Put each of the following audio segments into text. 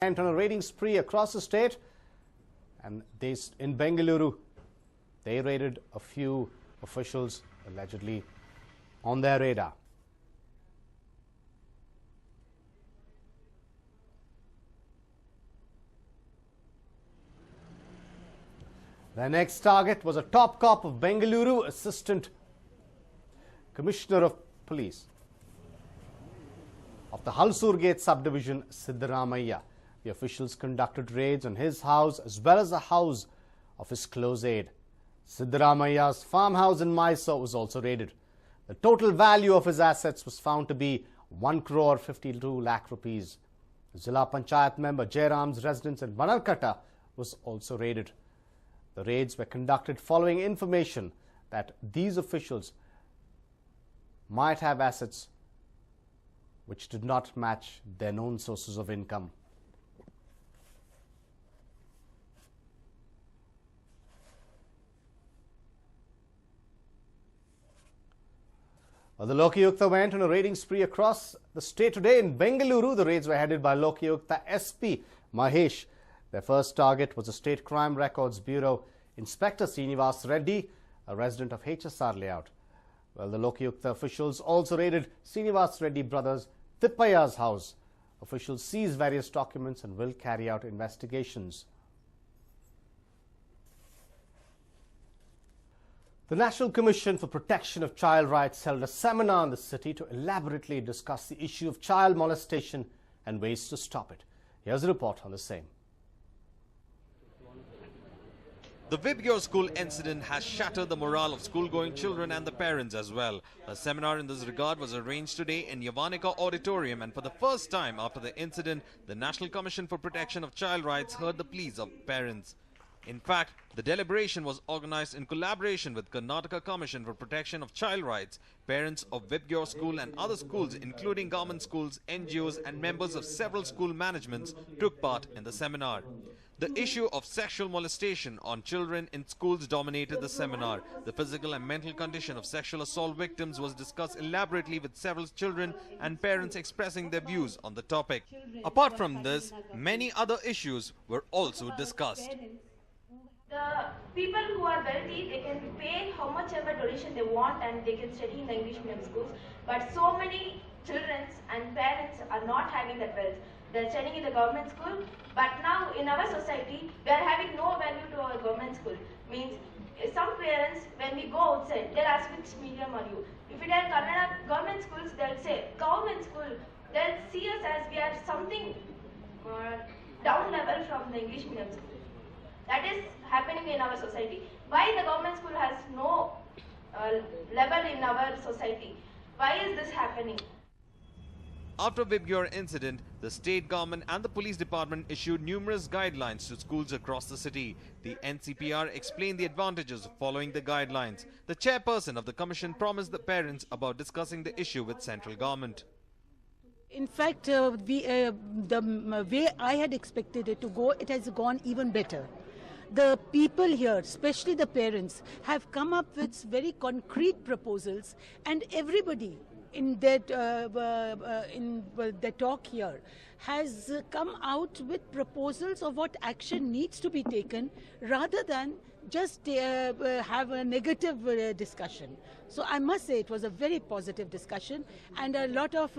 went on a raiding spree across the state, and in Bengaluru, they raided a few officials allegedly on their radar. The next target was a top cop of Bengaluru, Assistant Commissioner of Police of the Halsur Gate subdivision, Siddaramaiah. The officials conducted raids on his house as well as the house of his close aide. Siddaramaiah's farmhouse in Mysore was also raided. The total value of his assets was found to be 1 crore 52 lakh rupees. Zilla Panchayat member Jairam's residence in Banarkata was also raided. The raids were conducted following information that these officials might have assets which did not match their known sources of income. Well, the Lokayukta went on a raiding spree across the state today. In Bengaluru, the raids were headed by Lokayukta SP Mahesh. Their first target was the State Crime Records Bureau Inspector Srinivas Reddy, a resident of HSR layout. Well, the Lokayukta officials also raided Srinivas Reddy brothers Tippaya's house. Officials seized various documents and will carry out investigations. The National Commission for Protection of Child Rights held a seminar in the city to elaborately discuss the issue of child molestation and ways to stop it. Here's a report on the same. The Vibgyor school incident has shattered the morale of school-going children and the parents as well. A seminar in this regard was arranged today in Yavanika Auditorium, and for the first time after the incident, the National Commission for Protection of Child Rights heard the pleas of parents. In fact, the deliberation was organized in collaboration with Karnataka Commission for Protection of Child Rights. Parents of Vibgyor School and other schools, including government schools, NGOs and members of several school managements took part in the seminar. The issue of sexual molestation on children in schools dominated the seminar. The physical and mental condition of sexual assault victims was discussed elaborately, with several children and parents expressing their views on the topic. Apart from this, many other issues were also discussed. The people who are wealthy, they can pay how much ever donation they want and they can study in the English medium schools. But so many children and parents are not having that wealth. They're studying in the government school, but now in our society, we are having no value to our government school. Means some parents, when we go outside, they'll ask which medium are you. If it are Kannada government schools, they'll say government school. They'll see us as we are something down level from the English medium school. That is happening in our society. Why the government school has no level in our society? Why is this happening? After Vibgyor incident, the state government and the police department issued numerous guidelines to schools across the city. The NCPR explained the advantages of following the guidelines. The chairperson of the commission promised the parents about discussing the issue with central government. In fact, the way I had expected it to go, it has gone even better. The people here, especially the parents, have come up with very concrete proposals, and everybody in their talk here has come out with proposals of what action needs to be taken, rather than just have a negative discussion. So I must say it was a very positive discussion, and a lot of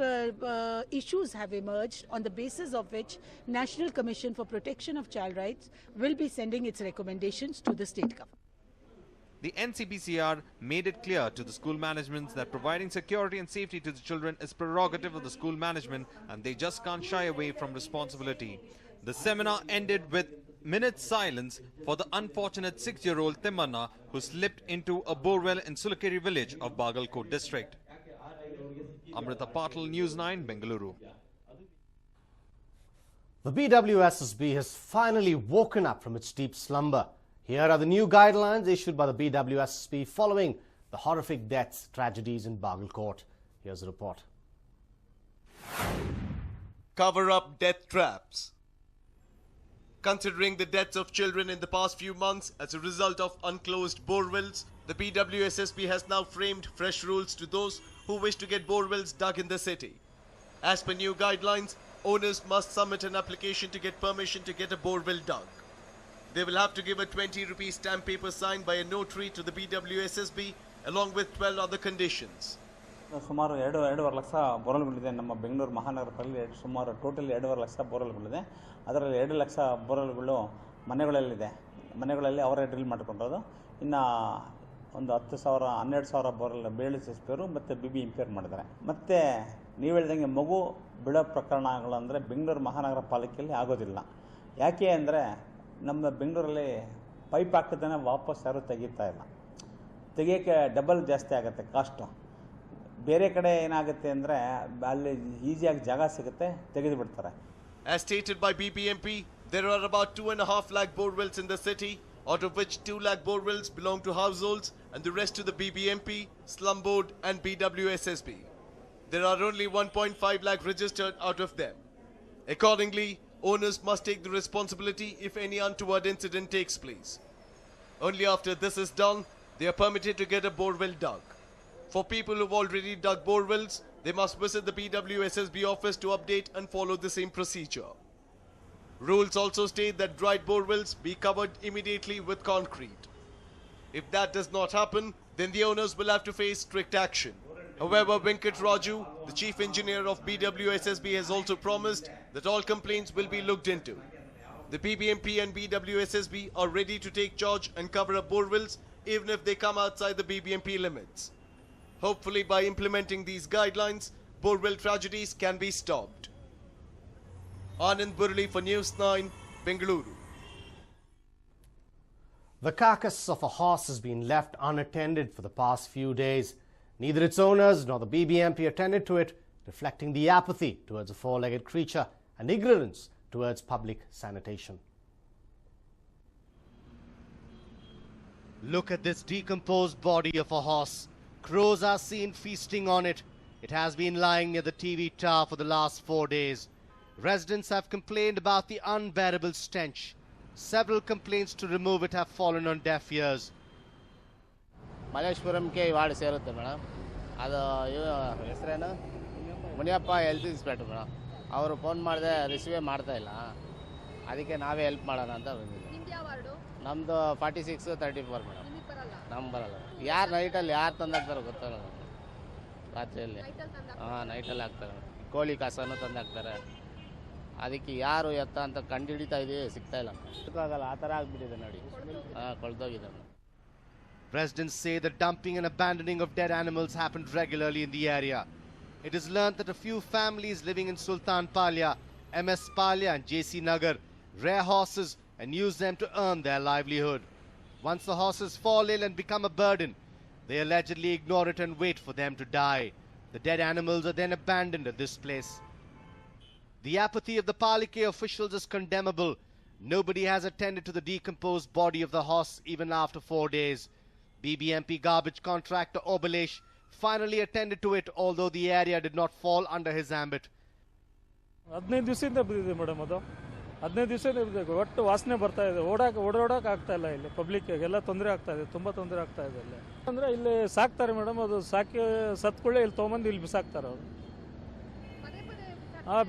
issues have emerged on the basis of which National Commission for Protection of Child Rights will be sending its recommendations to the state government. The NCPCR made it clear to the school managements that providing security and safety to the children is prerogative of the school management, and they just can't shy away from responsibility. The seminar ended with minutes silence for the unfortunate 6-year-old Timmanna, who slipped into a borewell in Sulakeri village of Bagalkot district. Amrita Patil, News 9, Bengaluru. The BWSSB has finally woken up from its deep slumber. Here are the new guidelines issued by the BWSSB following the horrific deaths, tragedies in Bagalkot. Here's a report. Cover up death traps. Considering the deaths of children in the past few months as a result of unclosed borewells, the BWSSB has now framed fresh rules to those who wish to get borewells dug in the city. As per new guidelines, owners must submit an application to get permission to get a borewell dug. They will have to give a 20 rupee stamp paper signed by a notary to the BWSSB along with 12 other conditions. ಸುಮಾರು 2.5 ಲಕ್ಷ ಬೋರ್ವೆಲ್ಗಳಿದೆ ನಮ್ಮ ಬೆಂಗಳೂರು ಮಹಾನಗರದಲ್ಲಿ. ಸುಮಾರು total 2.5 lakh ಬೋರ್ವೆಲ್ಗಳಿದೆ. ಅದರಲ್ಲಿ 2 ಲಕ್ಷ ಬೋರ್ವೆಲ್ಗಳು ಮನೆಗಳಲ್ಲಿ ಅವರೇ drill ಮಾಡಿಕೊಂಡಿರೋದು. ಇನ್ನು ಒಂದು 10,000 12,000 borewell BLSSPಯವರು ಮತ್ತು BBMPಯವರು ಮಾಡಿದ್ದಾರೆ. ಮತ್ತು ನೀವು ಹೇಳ್ದಂಗೆ ಮಗು ಬಿಡೋ ಪ್ರಕರಣಗಳಂದರೆ ಬೆಂಗಳೂರು ಮಹಾನಗರ ಪಾಲಿಕೆಯಲ್ಲಿ ಆಗೋದಿಲ್ಲ. ಯಾಕೆ ಅಂದರೆ ನಮ್ಮ ಬೆಂಗಳೂರಲ್ಲಿ ಪೈಪ್ ಹಾಕಿದ್ರೆ ವಾಪಸ್ ಯಾರೂ ತೆಗಿತಾ ಇಲ್ಲ. ತೆಗಿಯೋಕ್ಕೆ ಡಬಲ್ ಜಾಸ್ತಿ ಆಗುತ್ತೆ ಕಾಸ್ಟು. ಬೇರೆ ಕಡೆ ಏನಾಗುತ್ತೆ ಅಂದರೆ ಅಲ್ಲಿ ಈಸಿಯಾಗಿ ಜಾಗ ಸಿಗುತ್ತೆ, ತೆಗೆದು ಬಿಡ್ತಾರೆ. As stated by BBMP, there are about 2.5 lakh borewells in the city, out of which 2 lakh borewells belong to households and the rest to the BBMP, Slum Board and BWSSB. There are only 1.5 lakh registered out of them. Accordingly, owners must take the responsibility if any untoward incident takes place. Only after this is done, they are permitted to get a borewell dug. For people who've already dug borewells, they must visit the BWSSB office to update and follow the same procedure. Rules also state that dried borewells be covered immediately with concrete. If that does not happen, then the owners will have to face strict action. However, Venkat Raju, the chief engineer of BWSSB, has also promised that all complaints will be looked into. The BBMP and BWSSB are ready to take charge and cover up borewells even if they come outside the BBMP limits. Hopefully, by implementing these guidelines, borewell tragedies can be stopped. Anand Burli for News9, Bengaluru. The carcass of a horse has been left unattended for the past few days. Neither its owners nor the BBMP attended to it, reflecting the apathy towards a four-legged creature and ignorance towards public sanitation. Look at this decomposed body of a horse. Crows are seen feasting on it. It has been lying near the TV tower for the last 4 days. Residents have complained about the unbearable stench. Several complaints to remove it have fallen on deaf ears. ಮಲ್ಲೇಶ್ವರಂಗೆ ward ಸೇರುತ್ತೆ madam. ಅದು ಹೆಸರೇನು Muniyappa health inspector madam. ಅವರು phone ಮಾಡಿದೆ ರಿಸೀವೇ ಮಾಡ್ತಾ ಇಲ್ಲ. ಅದಕ್ಕೆ ನಾವೇ ಹೆಲ್ಪ್ ಮಾಡೋಣ ಅಂತ ಬಂದಿದ್ದೀವಿ. ನಮ್ಮದು 46-34 ಮೇಡಮ್. ನಮ್ಗೆ ಬರಲ್ಲ. ಯಾರು ನೈಟಲ್ಲಿ ಯಾರು ತಂದಾಕ್ತಾರೋ ಗೊತ್ತಲ್ಲ. ರಾತ್ರಿಯಲ್ಲಿ ನೈಟಲ್ಲಿ ಹಾಕ್ತಾರೆ. ಕೋಳಿ ಕಸನೂ ತಂದಾಕ್ತಾರೆ. ಅದಕ್ಕೆ ಯಾರು ಎತ್ತ ಅಂತ ಕಂಡು ಹಿಡಿತಾ ಇದೀವಿ, ಸಿಗ್ತಾ ಇಲ್ಲ. ಆಗಲ್ಲ, ಆ ಥರ ಆಗಿಬಿಟ್ಟಿದೆ ನೋಡಿ. ಕೊಳ್ತೋಗಿದೆ. Residents say the dumping and abandoning of dead animals happened regularly in the area. It is learnt that a few families living in Sultan Palya, MS Palya and JC Nagar rear horses and use them to earn their livelihood. Once the horses fall ill and become a burden, they allegedly ignore it and wait for them to die. The dead animals are then abandoned at this place. The apathy of the Palike officials is condemnable. Nobody has attended to the decomposed body of the horse even after 4 days. BBMP garbage contractor Obalesh finally attended to it, although the area did not fall under his ambit. 15 ದಿವಸದಿಂದ ಬಿದ್ದಿದೆ madam. ಅದು 15 ದಿವಸದಿಂದ ಬಿದ್ದಿದೆ. ಒಟ್ಟು ವಾಸನೆ ಬರ್ತಾ ಇದೆ. ಓಡಾಡೋಕೆ ಆಗ್ತಾ ಇಲ್ಲ. ಇಲ್ಲಿ ಪಬ್ಲಿಕ್ಗೆಲ್ಲ ತೊಂದರೆ ಆಗ್ತಾ ಇದೆ. ತುಂಬ ತೊಂದರೆ ಆಗ್ತಾ ಇದೆ. ಇಲ್ಲಿ ಅಂದರೆ ಇಲ್ಲಿ ಸಾಕ್ತಾರೆ ಮೇಡಮ್. ಅದು ಸಾಕಿ ಸತ್ಕೊಳ್ಳೆ ಇಲ್ಲಿ ತೊಗೊಂಬಂದು ಇಲ್ಲಿ ಬಿಸಾಕ್ತಾರೆ ಅವರು.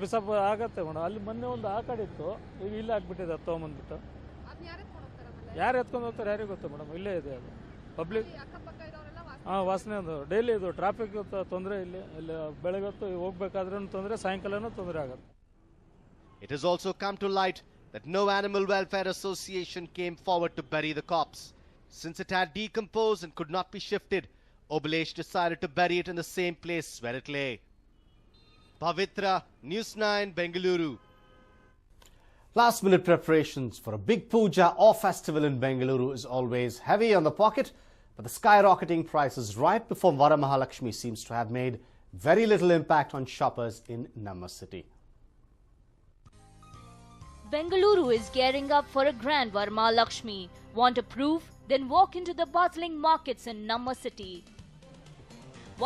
ಬಿಸಾಪ ಆಗತ್ತೆ ಮೇಡಮ್. ಅಲ್ಲಿ ಮೊನ್ನೆ ಒಂದು ಆ ಕಡೆ ಇತ್ತು, ಈಗ ಇಲ್ಲಿ ಹಾಕ್ಬಿಟ್ಟಿದೆ. ಅದು ತೊಗೊಂಬಂದ್ಬಿಟ್ಟು ಯಾರು ಎತ್ಕೊಂಡು ಹೋಗ್ತಾರೆ ಯಾರಿಗೂ ಗೊತ್ತು ಮೇಡಮ್. ಇಲ್ಲೇ ಇದೆ ಅದು ಪಬ್ಲಿಕ್. ವಾಸನೆ ಅದು ಡೈಲಿ ಇದು ಟ್ರಾಫಿಕ್ ತೊಂದರೆ. ಇಲ್ಲಿ ಬೆಳಗ್ಗೆ ಹೊತ್ತು ಹೋಗ್ಬೇಕಾದ್ರೂ ತೊಂದರೆ, ಸಾಯಂಕಾಲನೂ ತೊಂದರೆ ಆಗುತ್ತೆ. It has also come to light that no Animal Welfare Association came forward to bury the corpse. Since it had decomposed and could not be shifted, Obalesh decided to bury it in the same place where it lay. Pavitra, News9, Bengaluru. Last-minute preparations for a big puja or festival in Bengaluru is always heavy on the pocket, but the skyrocketing prices right before Varamahalakshmi seems to have made very little impact on shoppers in Namma city. Bengaluru is gearing up for a grand Varamahalakshmi. Want a proof? Then walk into the bustling markets in Namma city.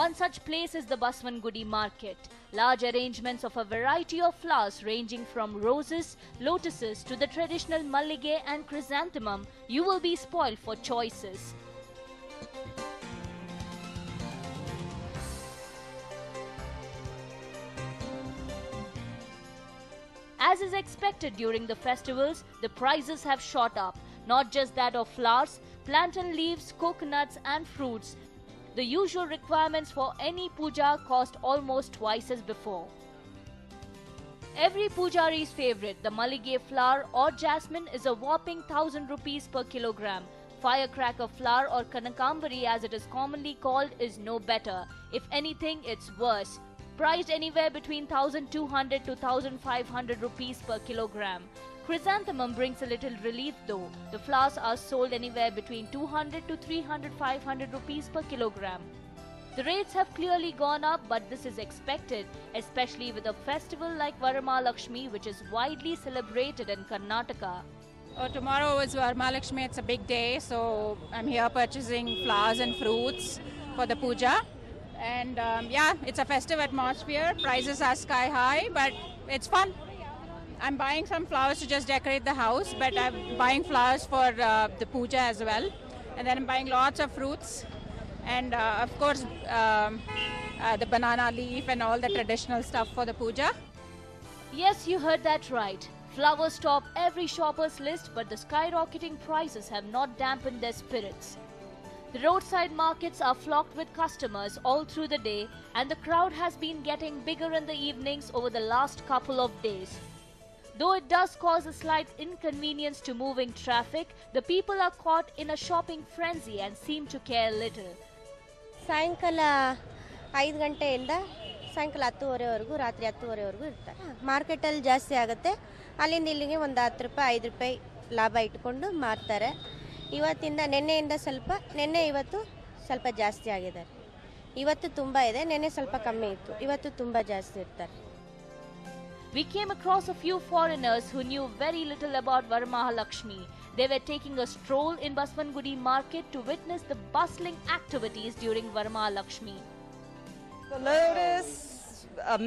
One such place is the Baswangudi market. Large arrangements of a variety of flowers ranging from roses, lotuses to the traditional mallige and chrysanthemum. You will be spoiled for choices. As is expected during the festivals, the prices have shot up. Not just that of flowers, plantain leaves, coconuts and fruits. The usual requirements for any puja cost almost twice as before. Every pujari's favorite, the malige flower or jasmine, is a whopping 1,000 rupees per kilogram. Firecracker flower or kanakambari as it is commonly called is no better. If anything, it's worse. Priced anywhere between 1,200 to 1,500 rupees per kilogram. Chrysanthemum brings a little relief though. The flowers are sold anywhere between 200 to 300-500 rupees per kilogram. The rates have clearly gone up, but this is expected, especially with a festival like Varamahalakshmi, which is widely celebrated in Karnataka. Tomorrow is Varamahalakshmi, it's a big day, so I'm here purchasing flowers and fruits for the puja. And yeah, it's a festive atmosphere, prices are sky high, but it's fun. I'm buying some flowers to just decorate the house, but I'm buying flowers for the puja as well. And then I'm buying lots of fruits. And of course, the banana leaf and all the traditional stuff for the puja. Yes, you heard that right. Flowers top every shopper's list, but the skyrocketing prices have not dampened their spirits. The roadside markets are flocked with customers all through the day, and the crowd has been getting bigger in the evenings over the last couple of days. Though it does cause a slight inconvenience to moving traffic, the people are caught in a shopping frenzy and seem to care little. ಸಾಯಂಕಾಲ 5 ಗಂಟೆಯಿಂದ ಸಾಯಂಕಾಲ 10:30ವರೆಗೂ ರಾತ್ರಿ 10:30ವರೆಗೂ ಇರ್ತಾರೆ. ಮಾರ್ಕೆಟಲ್ಲಿ ಜಾಸ್ತಿ ಆಗುತ್ತೆ. ಅಲ್ಲಿಂದ ಇಲ್ಲಿಗೆ ಒಂದು 10 ರೂಪಾಯಿ 5 ರೂಪಾಯಿ ಲಾಭ ಇಟ್ಕೊಂಡು ಮಾರ್ತಾರೆ. ಇವತ್ತಿಂದ ನೆನ್ನೆಯಿಂದ ನೆನ್ನೆ ಇವತ್ತು ಸ್ವಲ್ಪ ಜಾಸ್ತಿ ಆಗಿದ್ದಾರೆ. ಇವತ್ತು ತುಂಬ ಇದೆ, ನೆನ್ನೆ ಸ್ವಲ್ಪ ಕಮ್ಮಿ ಇತ್ತು. ಇವತ್ತು ತುಂಬ ಜಾಸ್ತಿ ಇರ್ತಾರೆ. We came across a few foreigners who knew very little about Varamahalakshmi. They were taking a stroll in Baswangudi market to witness the bustling activities during Varamahalakshmi. The lotus,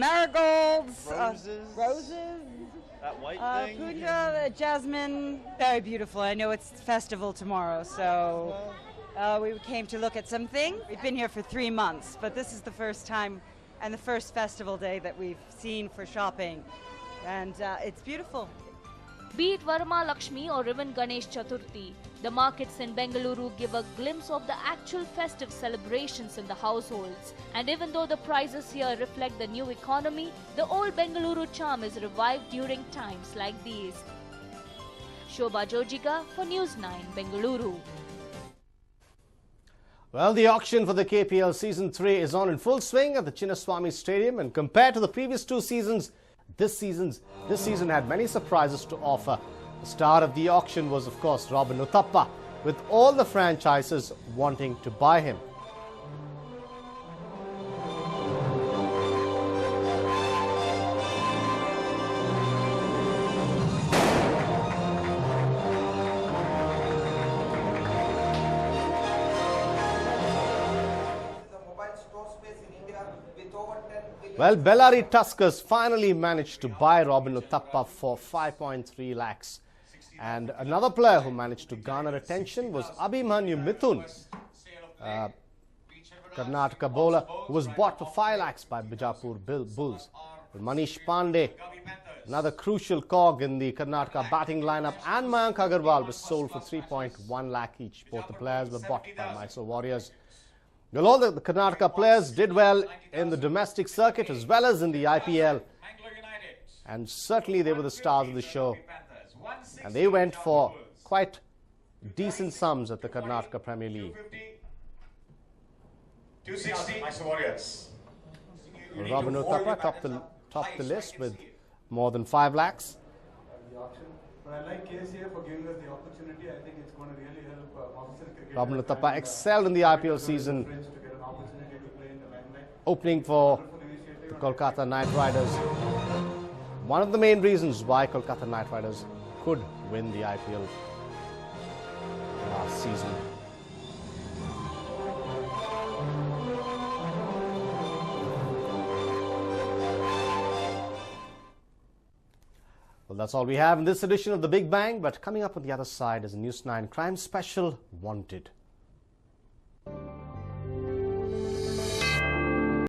marigolds, roses, that white thing. Puja, jasmine, very beautiful. I know it's festival tomorrow, so we came to look at something. We've been here for 3 months, but this is the first time and the first festival day that we've seen for shopping, and it's beautiful. Be it Varamahalakshmi or even Ganesh Chaturthi, the markets in Bengaluru give a glimpse of the actual festive celebrations in the households. And even though the prices here reflect the new economy, the old Bengaluru charm is revived during times like these. Shobha Jojiga for News9, Bengaluru. Well, the auction for the KPL Season 3 is on in full swing at the Chinnaswamy Stadium, and compared to the previous 2 seasons, this season had many surprises to offer. The star of the auction was, of course, Robin Uthappa, with all the franchises wanting to buy him. Well, Bellary Tuskers finally managed to buy Robin Uthappa for 5.3 lakhs. And another player who managed to garner attention was Abhimanyu Mithun, Karnataka bowler, who was bought for 5 lakhs by Bijapur Bulls. Manish Pandey, another crucial cog in the Karnataka batting lineup, and Mayank Agarwal was sold for 3.1 lakh each. Both the players were bought by Mysore Warriors. Well, all the Karnataka players did well in the domestic circuit as well as in the IPL. And certainly they were the stars of the show. And they went for quite decent sums at the Karnataka Premier League. 260, Mysore Warriors. Robin Uthappa topped the list with more than 5 lakhs. But I like KCA for giving us the opportunity. I think it's going to really help officer cricket. Robin Uthappa excelled in the IPL season, opening for the Kolkata Knight Riders. One of the main reasons why Kolkata Knight Riders could win the IPL last season. Well, that's all we have in this edition of The Big Bang, but coming up on the other side is a News9 crime special, Wanted.